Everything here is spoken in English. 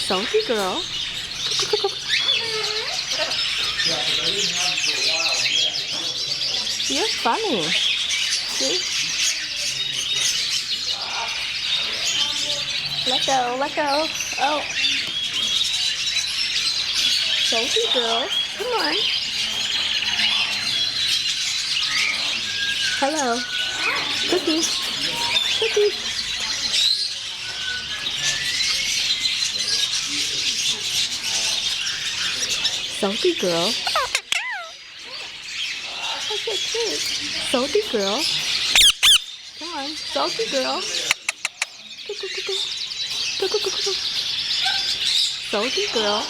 Sulky girl. You're funny. See? Let go, let go. Oh. Sulky girl. Come on. Hello. Cookie. Cookie. Sulky girl. That's so cute. Sulky girl. Come on, sulky girl. Sulky girl.